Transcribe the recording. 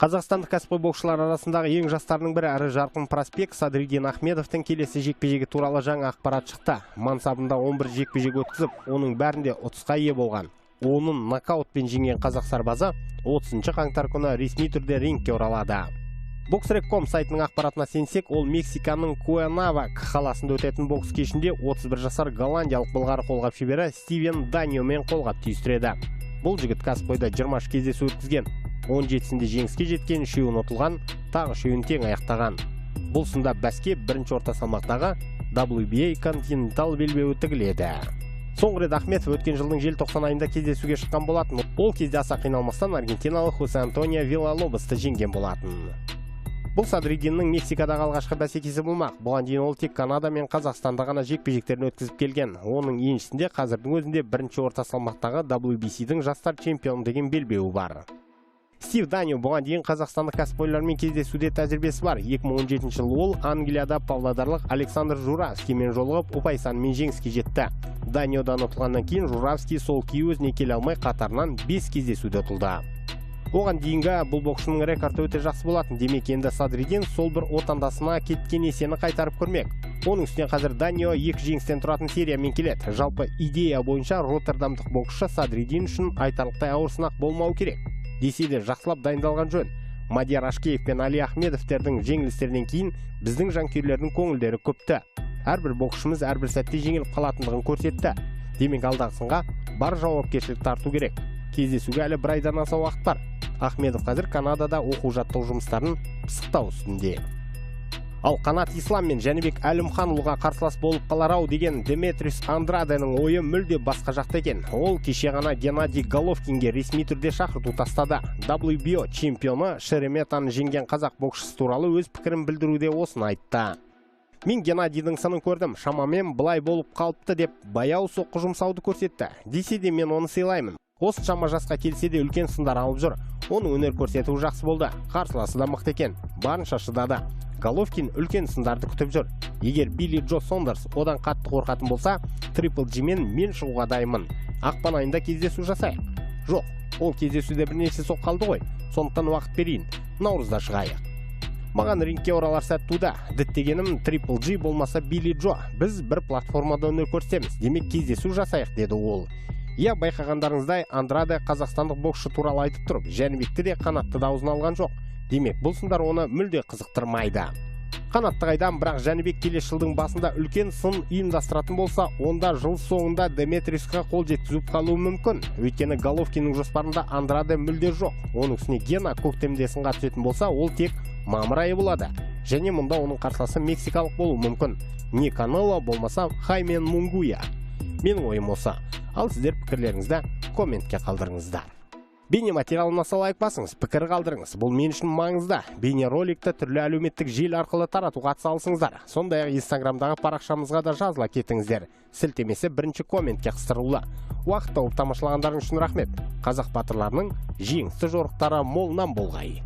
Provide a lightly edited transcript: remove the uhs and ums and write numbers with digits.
Қазақстандық кәсіпқой боксшылар арасындағы ең жастарының бірі әрі жарқын проспект Садриддин Ахмедовтың келесі жекпе-жегі туралы жаңа ақпарат шықты. Мансабында 11 жекпе-жек өткізіп, оның бәрінде ұтысқа ие болған. Оның нокаутпен жеңген қазақ сарбазы 30 қаңтар күні ресми түрде рингке оралады. Boxrec.com сайтының ақпаратына сенсек, ол Мексиканың Куэрнавак қаласында өтетін бокс кешінде 31 жасар голландиялық былғары қолғап шебері Стивен Даньомен қолғап түйістіреді. Бұл жігіт кәсіпқойда 20 кездесу өткізген. 17-сінде жеңіске жеткен, 3-еуін ұтылған, тағы 3-еуін тең аяқтаған. Бұл сында бәске бірінші орта салмақтағы WBA континентал белбеуі тігіледі. Соңғы рет Ахмедов өткен жылдың желтоқсан айында кездесуге шыққан болатын. Ол кезде аса қиналмастан аргентиналық Хосе Антонио Виллалобосты жеңген болатын. Бұл Садриддиннің Мексикадағы алғашқы бәсекесі болмақ. Бұған дейін ол тек Канада мен Қазақстанда ғана жекпе-жектерін өткізіп келген. Оның еншісінде қазірдің өзінде бірінші орта салмақтағы WBC-дің жастар чемпионы деген белбеуі бар. Стив Даньо бұған дейін қазақстандық кәсіпқойлармен кездесуде тәжірибесі бар. 2017 жылы ол Англияда павлодарлық Александр Журавскиймен жолығып, ұпай санымен жеңіске жетті. Даньодан ұтылғаннан кейін Журавский сол күйі өзіне келе алмай қатарынан 5 кездесуде ұтылды. Оған дейінгі бұл боксшының рекорды өте жақсы болатын. Демек енді Садриддин сол бір отандасына кеткен есені қайтарып көрмек. Оның үстіне қазір Даньо 2 жеңістен тұратын сериямен келеді. Жалпы идея бойынша роттердамдық боксшы Садриддин үшін айтарлықтай ауыр сынақ болмау керек. Десе де жақсылап дайындалған жөн. Мадияр Ашкеев пен Али Ахмедовтердің жеңілістерінен кейін біздің жанкүйерлердің көңілдері көпті. Әрбір боксшымыз әрбір сәтте жеңіліп қалатындығын көрсетті. Демек алдағы сынға бар жауапкершілік тарту керек. Кездесуге әлі бір айдан аса уақыт бар. Ахмедов қазір Канадада оқу-жаттығу жұмыстарын пысықтау үстінде. Ал Қанат Ислам мен Жәнібек Әлімханұлыға қарсылас болып қалар-ау деген Деметриус Андраденің ойы мүлде басқа жақта екен. Ол кеше ғана Геннадий Головкинге ресми түрде шақырту тастады. WBO чемпионы Шереметаны жеңген қазақ боксшысы туралы өз пікірін білдіруде осыны айтты. Мен Геннадийдің сынын көрдім, шамамен былай болып қалыпты деп баяу соққы жұмсауды көрсетті. Десе де мен оны сыйлаймын. Осы шама жасқа келсе де үлкен сындар алып жүр. Оның өнер көрсетуі жақсы болды. Қарсыласы да мықты екен. Барынша шыдады. Головкин үлкен сындарды күтіп жүр. Егер Билли Джо Сондерс одан қатты қорқатын болса, Triple G мен шығуға дайынмын. Ақпан айында кездесу жасайық. Жоқ, ол кездесуде бірнеше соқ қалды ғой. Сондықтан уақыт берейін. Наурызда шығайық. Маған рингке оралар сәт туды. Діттегенім Triple G болмаса Билли Джо. Біз бір платформада өнер көрсетеміз. Демек кездесу жасайық, деді ол. Я байқағандарыңыздай, Андраде қазақстандық боксшы туралы айтып тұрып, Жәнібекті де қанатты дауызын алған жоқ. Демек, бұл сындар оны мүлде қызықтырмайды. Қанатты қайдан, бірақ Жәнібек келесі жылдың басында үлкен сын ұйымдастыратын болса, онда жыл соңында Деметриусқа қол жеткізіп қалуы мүмкін. Өйткені Головкиннің жоспарында Андраде мүлде жоқ. Оның үстіне Гена көктемде сынға түсетін болса, ол тек мамыр айы болады. Және мұнда оның қарсыласы мексикалық болуы мүмкін. Не Канело болмаса Хаймен Мунгуя. Менің ойым осы. Ал сіздер пікірлеріңізді комментке қалдырыңыздар. Бейне материалына лайк басыңыз, пікір қалдырыңыз. Бұл мен үшін маңызды. Бейне роликті түрлі әлеуметтік желі арқылы таратуға атсалысыңыздар. Сондай-ақ Инстаграмдағы парақшамызға да жазыла кетіңіздер. Сілтемесі бірінші комментке қыстырулы. Уақыт тауып тамашалағандарың үшін рахмет. Қазақ батырларының жеңісті жорықтары молынан болғай.